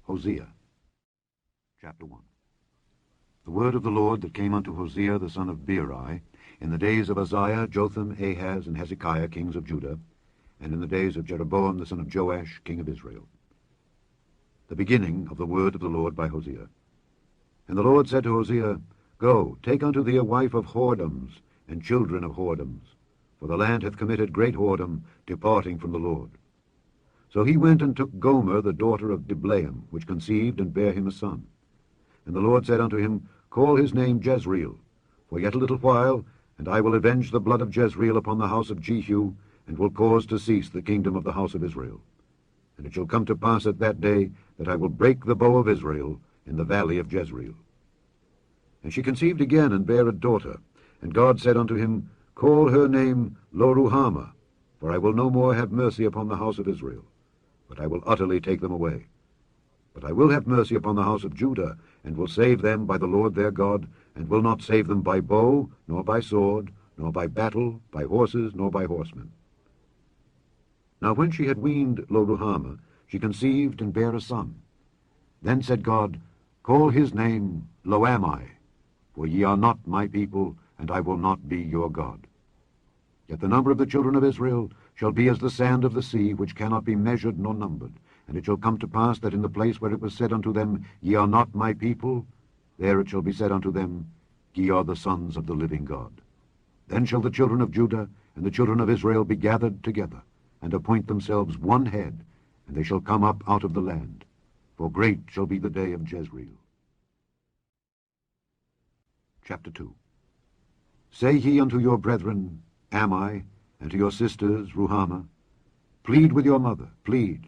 Hosea. Chapter 1. The word of the Lord that came unto Hosea the son of Beeri in the days of Uzziah, Jotham, Ahaz, and Hezekiah, kings of Judah, and in the days of Jeroboam the son of Joash, king of Israel. The beginning of the word of the Lord by Hosea. And the Lord said to Hosea, Go, take unto thee a wife of whoredoms, and children of whoredoms, for the land hath committed great whoredom, departing from the Lord. So he went and took Gomer the daughter of 𝘏𝘏𝘏, which conceived and bare him a son. And the Lord said unto him, Call his name Jezreel, for yet a little while, and I will avenge the blood of Jezreel upon the house of Jehu, and will cause to cease the kingdom of the house of Israel. And it shall come to pass at that day that I will break the bow of Israel in the valley of Jezreel. And she conceived again and bare a daughter, and God said unto him, Call her name 𝘏𝘏𝘏𝘏, for I will no more have mercy upon the house of Israel, but I will utterly take them away. But I will have mercy upon the house of Judah, and will save them by the Lord their God, and will not save them by bow, nor by sword, nor by battle, by horses, nor by horsemen. Now when she had weaned 𝘏𝘏𝘏𝘏, she conceived and bare a son. Then said God, Call his name 𝘏𝑎mi, for ye are not my people, and I will not be your God. Yet the number of the children of Israel shall be as the sand of the sea, which cannot be measured nor numbered. And it shall come to pass that in the place where it was said unto them, Ye are not my people, there it shall be said unto them, Ye are the sons of the living God. Then shall the children of Judah and the children of Israel be gathered together, and appoint themselves one head, and they shall come up out of the land. For great shall be the day of Jezreel. Chapter 2. Say ye unto your brethren, Ammi, and to your sisters, Ruhamah, Plead with your mother, plead,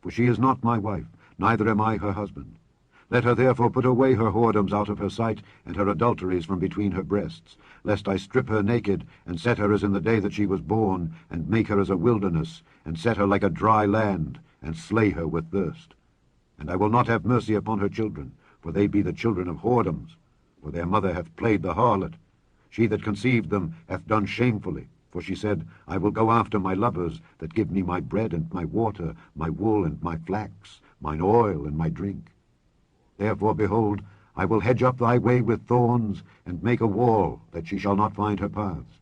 for she is not my wife, neither am I her husband. Let her therefore put away her whoredoms out of her sight, and her adulteries from between her breasts, lest I strip her naked, and set her as in the day that she was born, and make her as a wilderness, and set her like a dry land, and slay her with thirst. And I will not have mercy upon her children, for they be the children of whoredoms, for their mother hath played the harlot. She that conceived them hath done shamefully, for she said, I will go after my lovers, that give me my bread and my water, my wool and my flax, mine oil and my drink. Therefore, behold, I will hedge up thy way with thorns, and make a wall, that she shall not find her paths.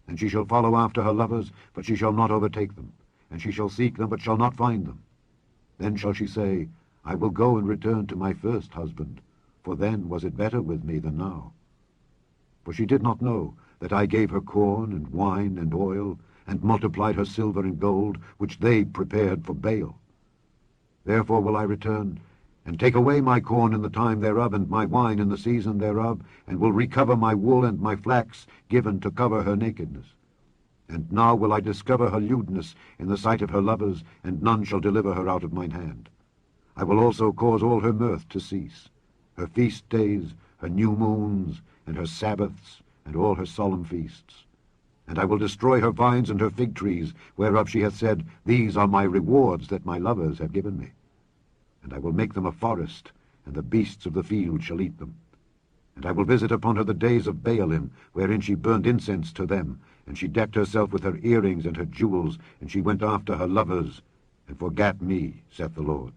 And she shall follow after her lovers, but she shall not overtake them. And she shall seek them, but shall not find them. Then shall she say, I will go and return to my first husband, for then was it better with me than now. For she did not know that I gave her corn and wine and oil, and multiplied her silver and gold, which they prepared for Baal. Therefore will I return, and take away my corn in the time thereof, and my wine in the season thereof, and will recover my wool and my flax, given to cover her nakedness. And now will I discover her lewdness in the sight of her lovers, and none shall deliver her out of mine hand. I will also cause all her mirth to cease, her feast days, her new moons, and her Sabbaths, and all her solemn feasts. And I will destroy her vines and her fig trees, whereof she hath said, These are my rewards that my lovers have given me. And I will make them a forest, and the beasts of the field shall eat them. And I will visit upon her the days of Baalim, wherein she burned incense to them, and she decked herself with her earrings and her jewels, and she went after her lovers, and forgat me, saith the Lord.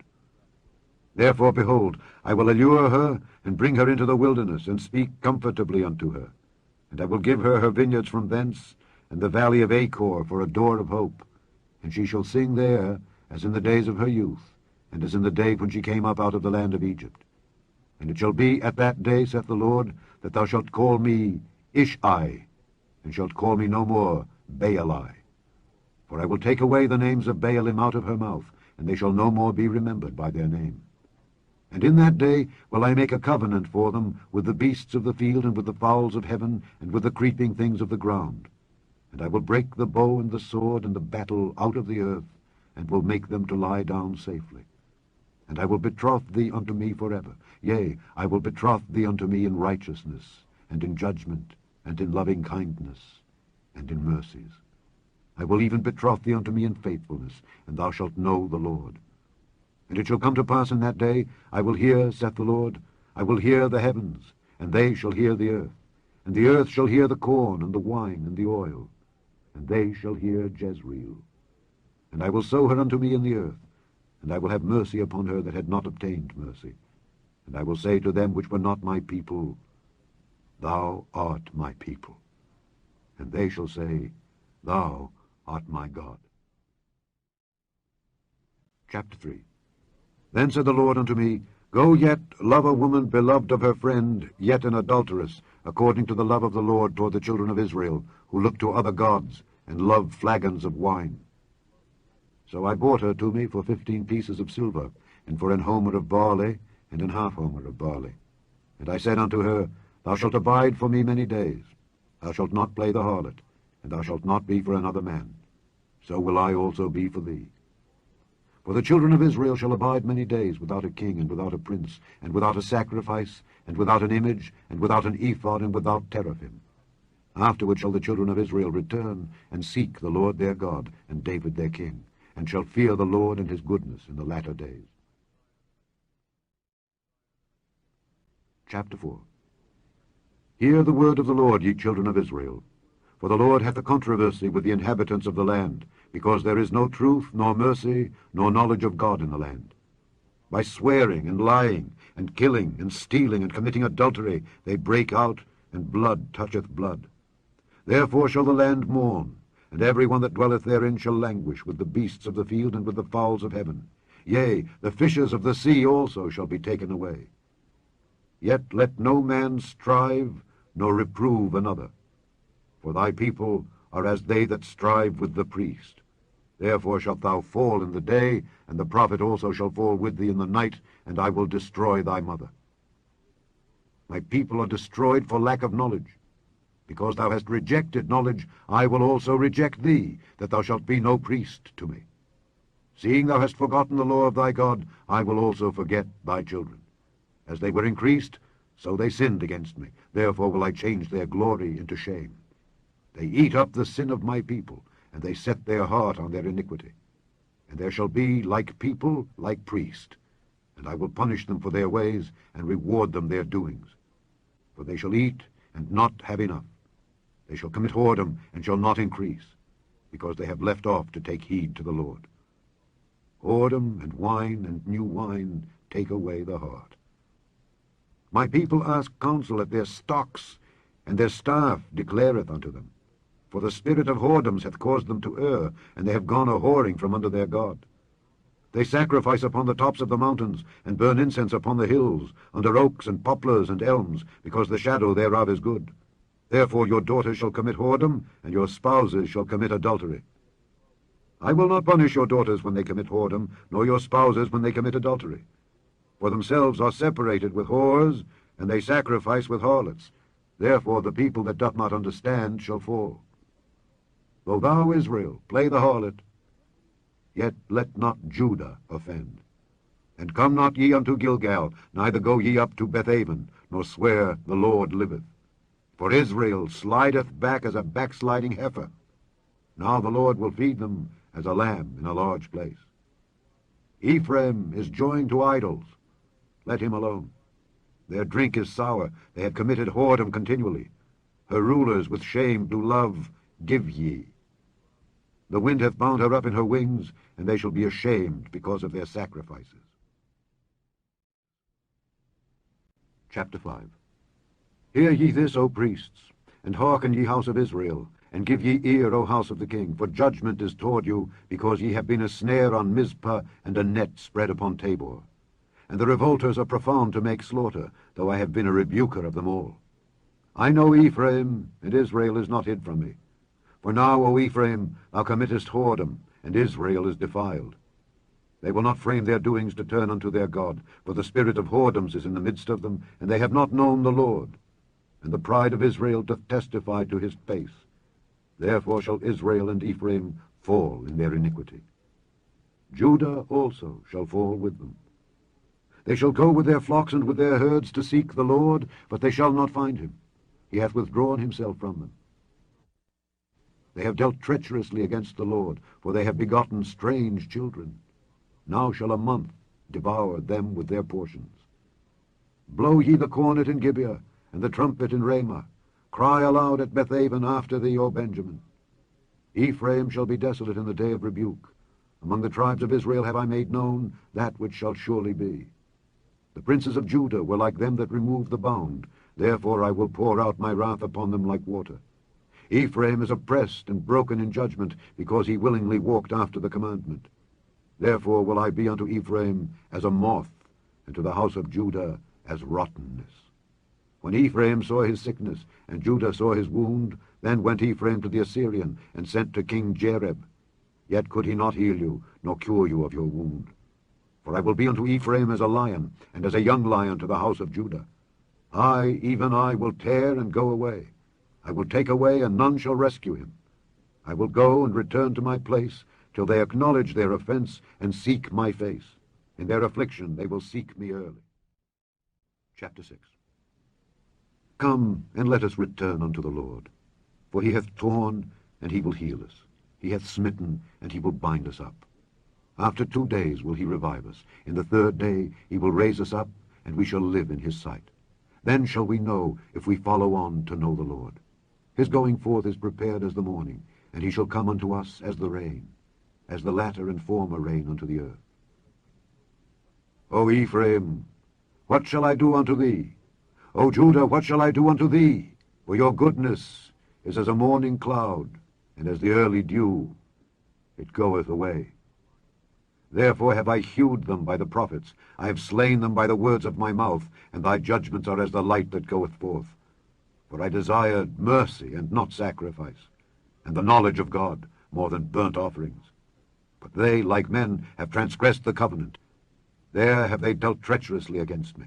Therefore, behold, I will allure her, and bring her into the wilderness, and speak comfortably unto her. And I will give her her vineyards from thence, and the valley of Achor for a door of hope. And she shall sing there, as in the days of her youth, and as in the day when she came up out of the land of Egypt. And it shall be at that day, saith the Lord, that thou shalt call me Ish-ai, and shalt call me no more Baali. For I will take away the names of Baalim out of her mouth, and they shall no more be remembered by their name. And in that day will I make a covenant for them with the beasts of the field, and with the fowls of heaven, and with the creeping things of the ground. And I will break the bow and the sword and the battle out of the earth, and will make them to lie down safely. And I will betroth thee unto me forever. Yea, I will betroth thee unto me in righteousness, and in judgment, and in loving kindness, and in mercies. I will even betroth thee unto me in faithfulness, and thou shalt know the Lord. And it shall come to pass in that day, I will hear, saith the Lord, I will hear the heavens, and they shall hear the earth. And the earth shall hear the corn, and the wine, and the oil. And they shall hear Jezreel. And I will sow her unto me in the earth, and I will have mercy upon her that had not obtained mercy. And I will say to them which were not my people, Thou art my people. And they shall say, Thou art my God. Chapter 3. Then said the Lord unto me, Go yet, love a woman beloved of her friend, yet an adulteress, according to the love of the Lord toward the children of Israel, who look to other gods, and love flagons of wine. So I bought her to me for 15 pieces of silver, and for an homer of barley, and an half homer of barley. And I said unto her, Thou shalt abide for me many days. Thou shalt not play the harlot, and thou shalt not be for another man. So will I also be for thee. For the children of Israel shall abide many days without a king, and without a prince, and without a sacrifice, and without an image, and without an ephod, and without teraphim. Afterward shall the children of Israel return, and seek the Lord their God, and David their king, and shall fear the Lord and his goodness in the latter days. Chapter 4. Hear the word of the Lord, ye children of Israel. For the Lord hath a controversy with the inhabitants of the land, because there is no truth, nor mercy, nor knowledge of God in the land. By swearing, and lying, and killing, and stealing, and committing adultery, they break out, and blood toucheth blood. Therefore shall the land mourn, and every one that dwelleth therein shall languish with the beasts of the field and with the fowls of heaven. Yea, the fishes of the sea also shall be taken away. Yet let no man strive, nor reprove another. For thy people are as they that strive with the priest. Therefore shalt thou fall in the day, and the prophet also shall fall with thee in the night, and I will destroy thy mother. My people are destroyed for lack of knowledge. Because thou hast rejected knowledge, I will also reject thee, that thou shalt be no priest to me. Seeing thou hast forgotten the law of thy God, I will also forget thy children. As they were increased, so they sinned against me. Therefore will I change their glory into shame. They eat up the sin of my people, and they set their heart on their iniquity. And there shall be like people, like priest. And I will punish them for their ways, and reward them their doings. For they shall eat, and not have enough. They shall commit whoredom, and shall not increase, because they have left off to take heed to the Lord. Whoredom and wine and new wine take away the heart. My people ask counsel at their stocks, and their staff declareth unto them. For the spirit of whoredoms hath caused them to err, and they have gone a-whoring from under their God. They sacrifice upon the tops of the mountains, and burn incense upon the hills, under oaks and poplars and elms, because the shadow thereof is good. Therefore your daughters shall commit whoredom, and your spouses shall commit adultery. I will not punish your daughters when they commit whoredom, nor your spouses when they commit adultery. For themselves are separated with whores, and they sacrifice with harlots. Therefore the people that doth not understand shall fall. Though thou, Israel, play the harlot, yet let not Judah offend. And come not ye unto Gilgal, neither go ye up to Bethaven, nor swear the Lord liveth. For Israel slideth back as a backsliding heifer. Now the Lord will feed them as a lamb in a large place. Ephraim is joined to idols. Let him alone. Their drink is sour. They have committed whoredom continually. Her rulers with shame do love give ye. The wind hath bound her up in her wings, and they shall be ashamed because of their sacrifices. Chapter 5. Hear ye this, O priests, and hearken, ye house of Israel, and give ye ear, O house of the king, for judgment is toward you, because ye have been a snare on Mizpah, and a net spread upon Tabor. And the revolters are profound to make slaughter, though I have been a rebuker of them all. I know Ephraim, and Israel is not hid from me. For now, O Ephraim, thou committest whoredom, and Israel is defiled. They will not frame their doings to turn unto their God, for the spirit of whoredoms is in the midst of them, and they have not known the Lord. And the pride of Israel doth testify to his face. Therefore shall Israel and Ephraim fall in their iniquity. Judah also shall fall with them. They shall go with their flocks and with their herds to seek the Lord, but they shall not find him. He hath withdrawn himself from them. They have dealt treacherously against the Lord, for they have begotten strange children. Now shall a month devour them with their portions. Blow ye the cornet in Gibeah, and the trumpet in Ramah. Cry aloud at Bethaven after thee, O Benjamin. Ephraim shall be desolate in the day of rebuke. Among the tribes of Israel have I made known that which shall surely be. The princes of Judah were like them that remove the bound. Therefore I will pour out my wrath upon them like water. Ephraim is oppressed and broken in judgment, because he willingly walked after the commandment. Therefore will I be unto Ephraim as a moth, and to the house of Judah as rottenness. When Ephraim saw his sickness, and Judah saw his wound, then went Ephraim to the Assyrian, and sent to King Jareb. Yet could he not heal you, nor cure you of your wound. For I will be unto Ephraim as a lion, and as a young lion to the house of Judah. I, even I, will tear and go away. I will take away, and none shall rescue him. I will go and return to my place, till they acknowledge their offense, and seek my face. In their affliction they will seek me early. Chapter 6. Come, and let us return unto the Lord. For he hath torn, and he will heal us. He hath smitten, and he will bind us up. After 2 days will he revive us. In the 3rd day he will raise us up, and we shall live in his sight. Then shall we know, if we follow on to know the Lord. His going forth is prepared as the morning, and he shall come unto us as the rain, as the latter and former rain unto the earth. O Ephraim, what shall I do unto thee? O Judah, what shall I do unto thee? For your goodness is as a morning cloud, and as the early dew, it goeth away. Therefore have I hewed them by the prophets, I have slain them by the words of my mouth, and thy judgments are as the light that goeth forth. For I desired mercy and not sacrifice, and the knowledge of God more than burnt offerings. But they, like men, have transgressed the covenant. There have they dealt treacherously against me.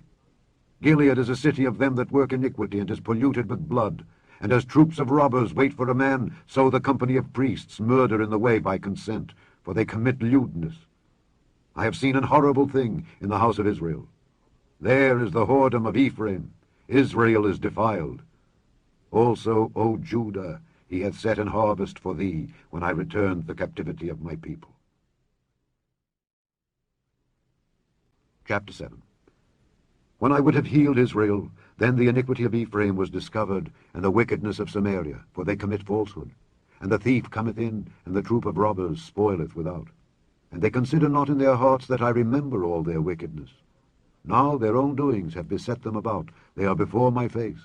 Gilead is a city of them that work iniquity, and is polluted with blood. And as troops of robbers wait for a man, so the company of priests murder in the way by consent, for they commit lewdness. I have seen an horrible thing in the house of Israel. There is the whoredom of Ephraim. Israel is defiled. Also, O Judah, he hath set an harvest for thee, when I returned the captivity of my people. Chapter 7. When I would have healed Israel, then the iniquity of Ephraim was discovered, and the wickedness of Samaria, for they commit falsehood. And the thief cometh in, and the troop of robbers spoileth without. And they consider not in their hearts that I remember all their wickedness. Now their own doings have beset them about, they are before my face.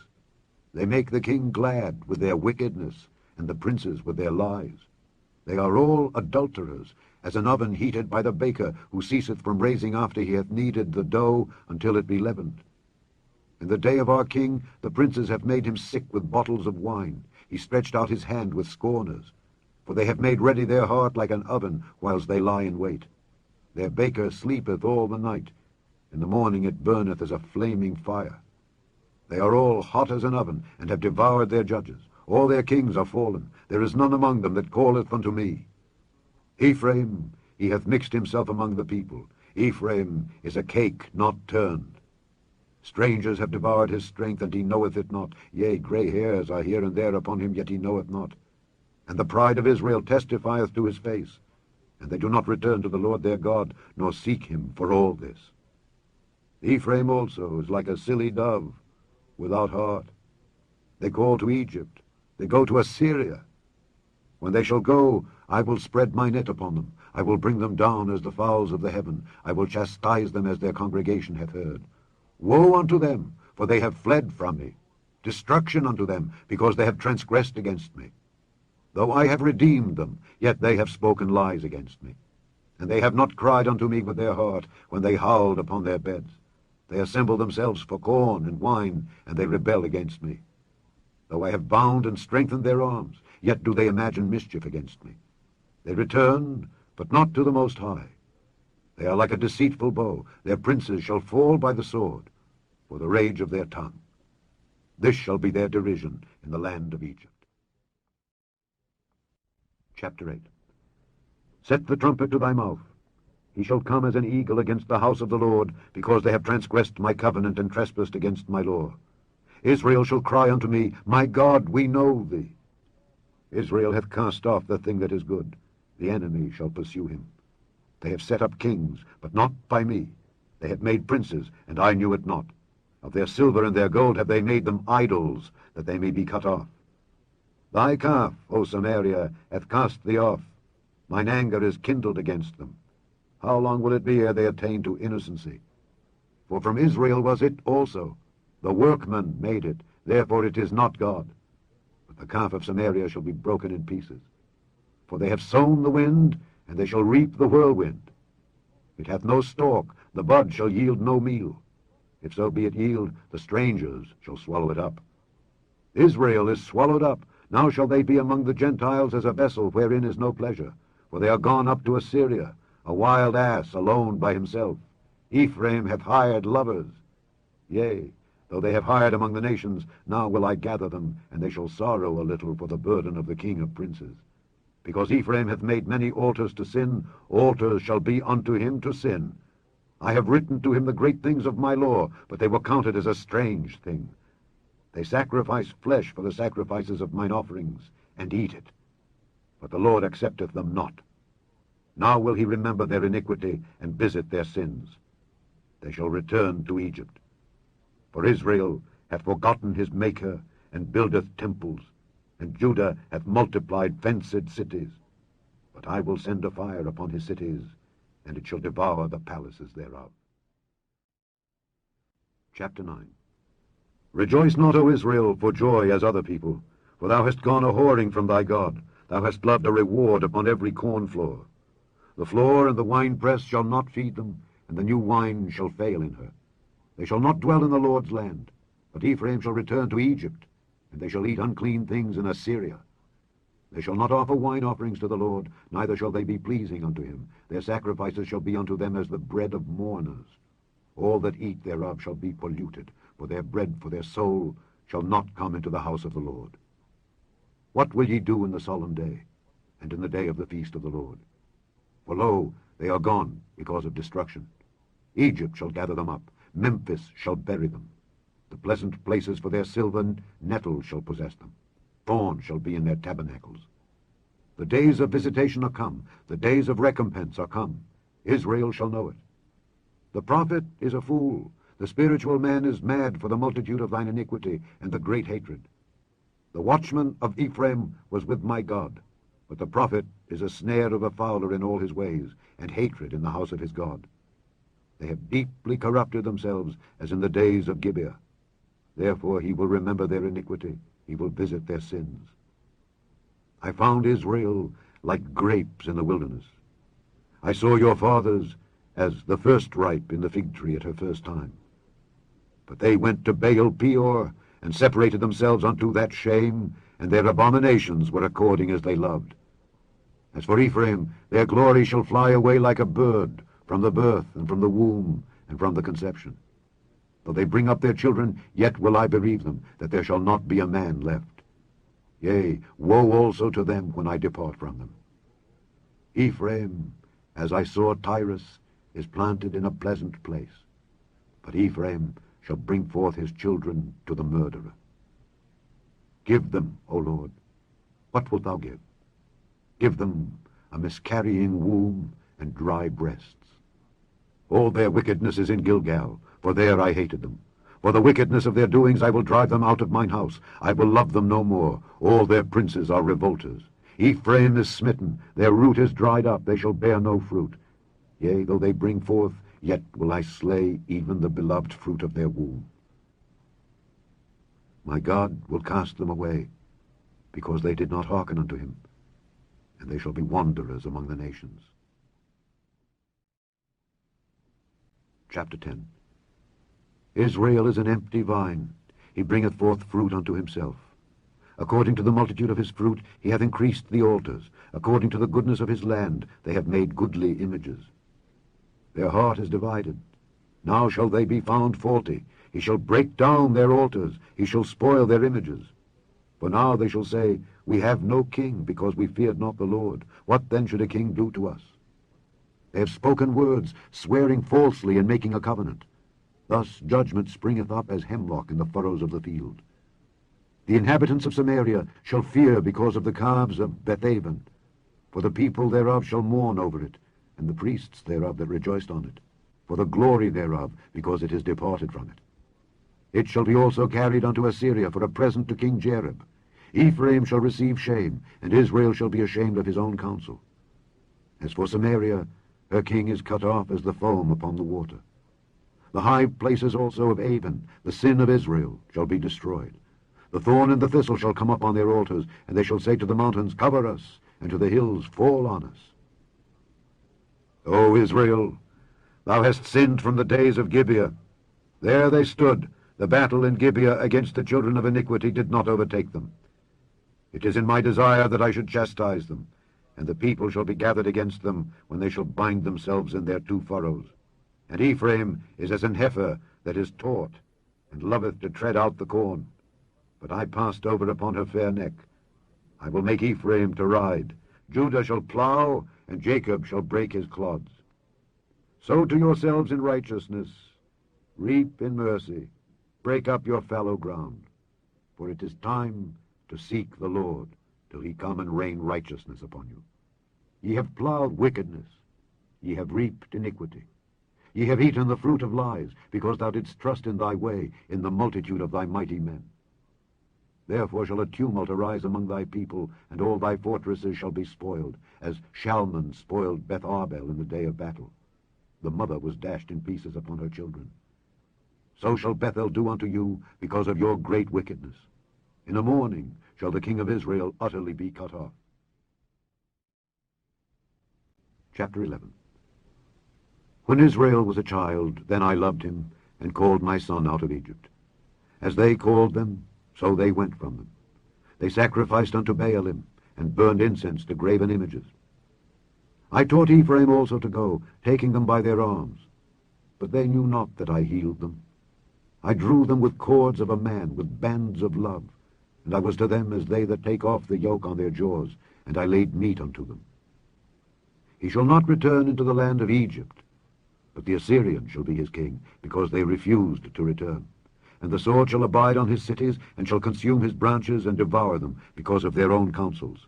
They make the king glad with their wickedness, and the princes with their lies. They are all adulterers, as an oven heated by the baker, who ceaseth from raising after he hath kneaded the dough until it be leavened. In the day of our king the princes have made him sick with bottles of wine. He stretched out his hand with scorners. For they have made ready their heart like an oven, whilst they lie in wait. Their baker sleepeth all the night. In the morning it burneth as a flaming fire. They are all hot as an oven, and have devoured their judges. All their kings are fallen. There is none among them that calleth unto me. Ephraim, he hath mixed himself among the people. Ephraim is a cake not turned. Strangers have devoured his strength, and he knoweth it not. Yea, grey hairs are here and there upon him, yet he knoweth not. And the pride of Israel testifieth to his face. And they do not return to the Lord their God, nor seek him for all this. Ephraim also is like a silly dove, without heart. They call to Egypt, they go to Assyria. When they shall go, I will spread my net upon them. I will bring them down as the fowls of the heaven. I will chastise them as their congregation hath heard. Woe unto them, for they have fled from me. Destruction unto them, because they have transgressed against me. Though I have redeemed them, yet they have spoken lies against me. And they have not cried unto me with their heart, when they howled upon their beds. They assemble themselves for corn and wine, and they rebel against me. Though I have bound and strengthened their arms, yet do they imagine mischief against me. They return, but not to the Most High. They are like a deceitful bow. Their princes shall fall by the sword, for the rage of their tongue. This shall be their derision in the land of Egypt. Chapter 8. Set the trumpet to thy mouth. He shall come as an eagle against the house of the Lord, because they have transgressed my covenant and trespassed against my law. Israel shall cry unto me, My God, we know thee. Israel hath cast off the thing that is good. The enemy shall pursue him. They have set up kings, but not by me. They have made princes, and I knew it not. Of their silver and their gold have they made them idols, that they may be cut off. Thy calf, O Samaria, hath cast thee off. Mine anger is kindled against them. How long will it be ere they attain to innocency? For from Israel was it also. The workman made it, therefore it is not God. But the calf of Samaria shall be broken in pieces. For they have sown the wind, and they shall reap the whirlwind. It hath no stalk, the bud shall yield no meal. If so be it yield, the strangers shall swallow it up. Israel is swallowed up. Now shall they be among the Gentiles as a vessel wherein is no pleasure. For they are gone up to Assyria, a wild ass alone by himself. Ephraim hath hired lovers. Yea, though they have hired among the nations, now will I gather them, and they shall sorrow a little for the burden of the king of princes. Because Ephraim hath made many altars to sin, altars shall be unto him to sin. I have written to him the great things of my law, but they were counted as a strange thing. They sacrifice flesh for the sacrifices of mine offerings, and eat it. But the Lord accepteth them not. Now will he remember their iniquity, and visit their sins. They shall return to Egypt. For Israel hath forgotten his Maker, and buildeth temples, and Judah hath multiplied fenced cities. But I will send a fire upon his cities, and it shall devour the palaces thereof. Chapter 9. Rejoice not, O Israel, for joy as other people, for thou hast gone a whoring from thy God. Thou hast loved a reward upon every corn floor. The floor and the winepress shall not feed them, and the new wine shall fail in her. They shall not dwell in the Lord's land, but Ephraim shall return to Egypt, and they shall eat unclean things in Assyria. They shall not offer wine offerings to the Lord, neither shall they be pleasing unto him. Their sacrifices shall be unto them as the bread of mourners. All that eat thereof shall be polluted, for their bread for their soul shall not come into the house of the Lord. What will ye do in the solemn day, and in the day of the feast of the Lord? For lo, they are gone because of destruction. Egypt shall gather them up, Memphis shall bury them. The pleasant places for their silver nettles shall possess them. Thorns shall be in their tabernacles. The days of visitation are come, the days of recompense are come. Israel shall know it. The prophet is a fool, the spiritual man is mad for the multitude of thine iniquity and the great hatred. The watchman of Ephraim was with my God, but the prophet is a snare of a fowler in all his ways, and hatred in the house of his God. They have deeply corrupted themselves, as in the days of Gibeah. Therefore he will remember their iniquity, he will visit their sins. I found Israel like grapes in the wilderness. I saw your fathers as the first ripe in the fig tree at her first time. But they went to Baal Peor, and separated themselves unto that shame, and their abominations were according as they loved. As for Ephraim, their glory shall fly away like a bird, from the birth, and from the womb, and from the conception. Though they bring up their children, yet will I bereave them, that there shall not be a man left. Yea, woe also to them when I depart from them. Ephraim, as I saw Tyrus, is planted in a pleasant place, but Ephraim shall bring forth his children to the murderer. Give them, O Lord, what wilt thou give? Give them a miscarrying womb and dry breasts. All their wickedness is in Gilgal, for there I hated them. For the wickedness of their doings I will drive them out of mine house. I will love them no more. All their princes are revolters. Ephraim is smitten, their root is dried up, they shall bear no fruit. Yea, though they bring forth, yet will I slay even the beloved fruit of their womb. My God will cast them away, because they did not hearken unto him, and they shall be wanderers among the nations. Chapter 10. Israel is an empty vine, he bringeth forth fruit unto himself. According to the multitude of his fruit he hath increased the altars. According to the goodness of his land they have made goodly images. Their heart is divided. Now shall they be found faulty. He shall break down their altars. He shall spoil their images. For now they shall say, We have no king, because we feared not the Lord. What then should a king do to us? They have spoken words, swearing falsely and making a covenant. Thus judgment springeth up as hemlock in the furrows of the field. The inhabitants of Samaria shall fear because of the calves of Bethaven, for the people thereof shall mourn over it, and the priests thereof that rejoiced on it, for the glory thereof, because it is departed from it. It shall be also carried unto Assyria for a present to King Jareb. Ephraim shall receive shame, and Israel shall be ashamed of his own counsel. As for Samaria, her king is cut off as the foam upon the water. The high places also of Avon, the sin of Israel, shall be destroyed. The thorn and the thistle shall come up on their altars, and they shall say to the mountains, Cover us, and to the hills, Fall on us. O Israel, thou hast sinned from the days of Gibeah. There they stood. The battle in Gibeah against the children of iniquity did not overtake them. It is in my desire that I should chastise them, and the people shall be gathered against them when they shall bind themselves in their two furrows. And Ephraim is as an heifer that is taught, and loveth to tread out the corn. But I passed over upon her fair neck. I will make Ephraim to ride. Judah shall plow, and Jacob shall break his clods. Sow to yourselves in righteousness, reap in mercy, break up your fallow ground. For it is time to seek the Lord, till he come and rain righteousness upon you. Ye have plowed wickedness, ye have reaped iniquity. Ye have eaten the fruit of lies, because thou didst trust in thy way, in the multitude of thy mighty men. Therefore shall a tumult arise among thy people, and all thy fortresses shall be spoiled, as Shalman spoiled Beth Arbel in the day of battle. The mother was dashed in pieces upon her children. So shall Bethel do unto you, because of your great wickedness. In the morning shall the king of Israel utterly be cut off. Chapter 11. When Israel was a child, then I loved him, and called my son out of Egypt. As they called them, so they went from them. They sacrificed unto Baalim, and burned incense to graven images. I taught Ephraim also to go, taking them by their arms. But they knew not that I healed them. I drew them with cords of a man, with bands of love. And I was to them as they that take off the yoke on their jaws, and I laid meat unto them. He shall not return into the land of Egypt, but the Assyrian shall be his king, because they refused to return. And the sword shall abide on his cities, and shall consume his branches, and devour them, because of their own counsels.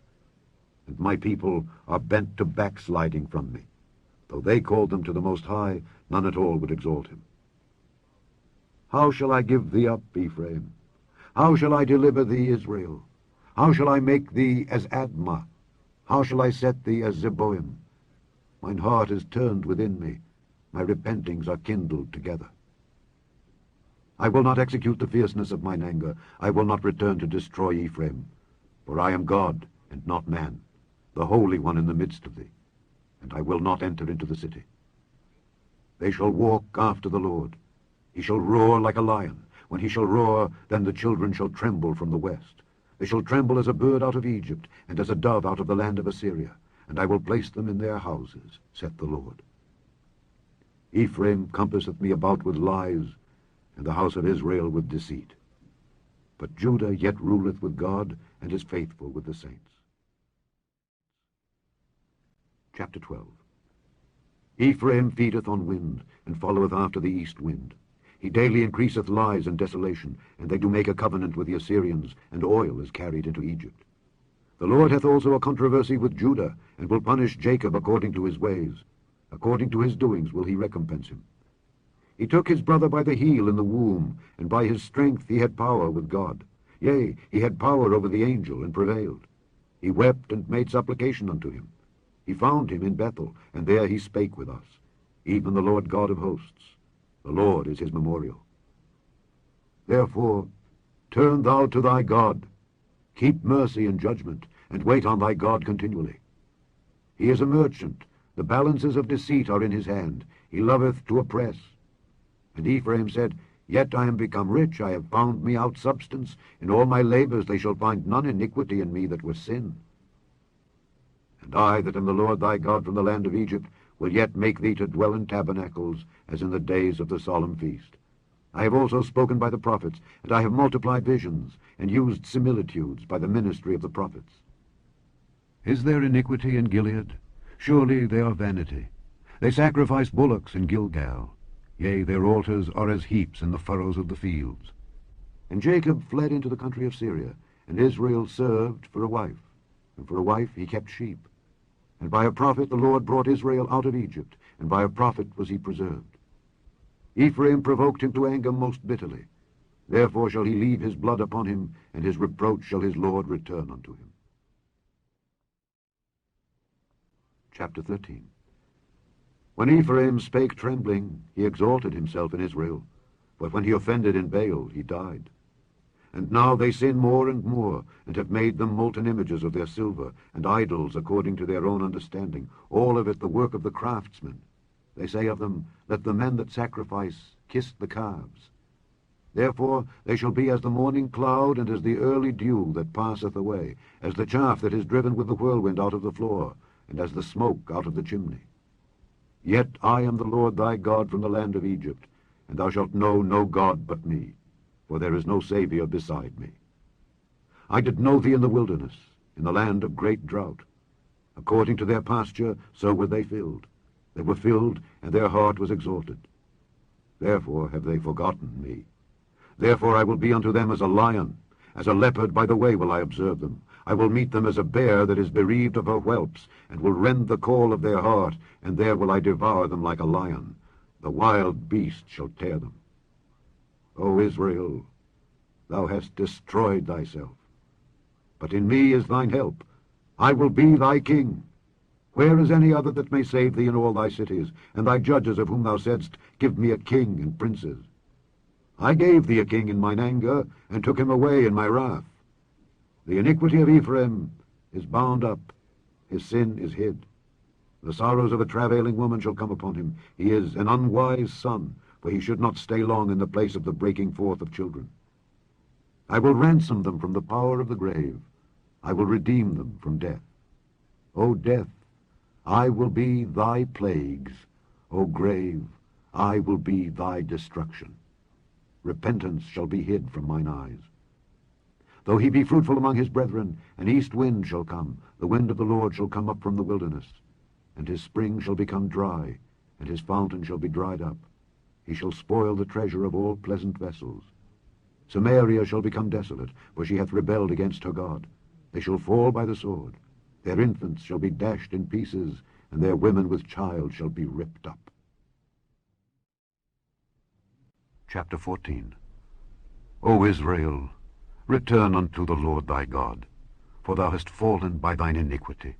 And my people are bent to backsliding from me. Though they called them to the Most High, none at all would exalt him. How shall I give thee up, Ephraim? How shall I deliver thee, Israel? How shall I make thee as Admah? How shall I set thee as Zeboim? Mine heart is turned within me. My repentings are kindled together. I will not execute the fierceness of mine anger. I will not return to destroy Ephraim. For I am God, and not man, the Holy One in the midst of thee. And I will not enter into the city. They shall walk after the Lord. He shall roar like a lion. When he shall roar, then the children shall tremble from the west. They shall tremble as a bird out of Egypt, and as a dove out of the land of Assyria. And I will place them in their houses, saith the Lord. Ephraim compasseth me about with lies, and the house of Israel with deceit. But Judah yet ruleth with God, and is faithful with the saints. Chapter 12. Ephraim feedeth on wind, and followeth after the east wind. He daily increaseth lies and desolation, and they do make a covenant with the Assyrians, and oil is carried into Egypt. The Lord hath also a controversy with Judah, and will punish Jacob according to his ways. According to his doings will he recompense him. He took his brother by the heel in the womb, and by his strength he had power with God. Yea, he had power over the angel, and prevailed. He wept and made supplication unto him. He found him in Bethel, and there he spake with us, even the Lord God of hosts. The Lord is his memorial. Therefore, turn thou to thy God. Keep mercy and judgment, and wait on thy God continually. He is a merchant. The balances of deceit are in his hand. He loveth to oppress. And Ephraim said, Yet I am become rich. I have found me out substance. In all my labors they shall find none iniquity in me that was sin. And I, that am the Lord thy God from the land of Egypt, will yet make thee to dwell in tabernacles, as in the days of the solemn feast. I have also spoken by the prophets, and I have multiplied visions, and used similitudes by the ministry of the prophets. Is there iniquity in Gilead? Surely they are vanity. They sacrifice bullocks in Gilgal. Yea, their altars are as heaps in the furrows of the fields. And Jacob fled into the country of Syria, and Israel served for a wife, and for a wife he kept sheep. And by a prophet the Lord brought Israel out of Egypt, and by a prophet was he preserved. Ephraim provoked him to anger most bitterly. Therefore shall he leave his blood upon him, and his reproach shall his Lord return unto him. Chapter 13. When Ephraim spake trembling, he exalted himself in Israel, but when he offended in Baal, he died. And now they sin more and more, and have made them molten images of their silver, and idols according to their own understanding, all of it the work of the craftsmen. They say of them, Let the men that sacrifice kiss the calves. Therefore they shall be as the morning cloud, and as the early dew that passeth away, as the chaff that is driven with the whirlwind out of the floor, and as the smoke out of the chimney. Yet I am the Lord thy God from the land of Egypt, and thou shalt know no God but me, for there is no Saviour beside me. I did know thee in the wilderness, in the land of great drought. According to their pasture, so were they filled. They were filled, and their heart was exalted. Therefore have they forgotten me. Therefore I will be unto them as a lion, as a leopard by the way will I observe them. I will meet them as a bear that is bereaved of her whelps, and will rend the caul of their heart, and there will I devour them like a lion. The wild beast shall tear them. O Israel, thou hast destroyed thyself. But in me is thine help. I will be thy king. Where is any other that may save thee in all thy cities, and thy judges of whom thou saidst, Give me a king and princes? I gave thee a king in mine anger, and took him away in my wrath. The iniquity of Ephraim is bound up, his sin is hid. The sorrows of a travailing woman shall come upon him. He is an unwise son, for he should not stay long in the place of the breaking forth of children. I will ransom them from the power of the grave. I will redeem them from death. O death, I will be thy plagues. O grave, I will be thy destruction. Repentance shall be hid from mine eyes. Though he be fruitful among his brethren, an east wind shall come, the wind of the Lord shall come up from the wilderness, and his spring shall become dry, and his fountain shall be dried up. He shall spoil the treasure of all pleasant vessels. Samaria shall become desolate, for she hath rebelled against her God. They shall fall by the sword. Their infants shall be dashed in pieces, and their women with child shall be ripped up. Chapter 14. O Israel, return unto the Lord thy God, for thou hast fallen by thine iniquity.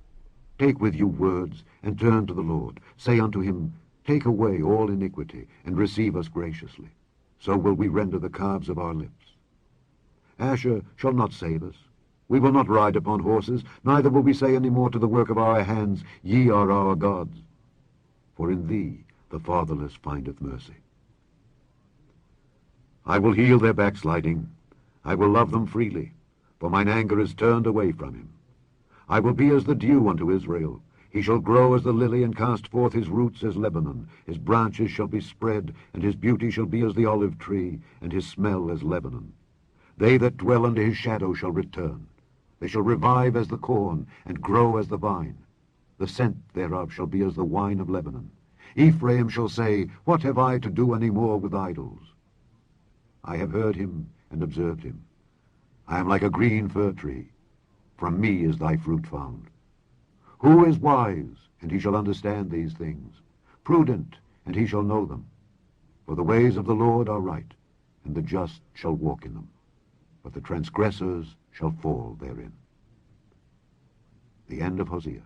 Take with you words, and turn to the Lord. Say unto him, Take away all iniquity, and receive us graciously. So will we render the calves of our lips. Asher shall not save us. We will not ride upon horses, neither will we say any more to the work of our hands, Ye are our gods. For in thee the fatherless findeth mercy. I will heal their backsliding. I will love them freely, for mine anger is turned away from him. I will be as the dew unto Israel. He shall grow as the lily, and cast forth his roots as Lebanon. His branches shall be spread, and his beauty shall be as the olive tree, and his smell as Lebanon. They that dwell under his shadow shall return. They shall revive as the corn, and grow as the vine. The scent thereof shall be as the wine of Lebanon. Ephraim shall say, What have I to do any more with idols? I have heard him and observed him. I am like a green fir tree. From me is thy fruit found. Who is wise, and he shall understand these things? Prudent, and he shall know them. For the ways of the Lord are right, and the just shall walk in them. But the transgressors shall fall therein. The end of Hosea.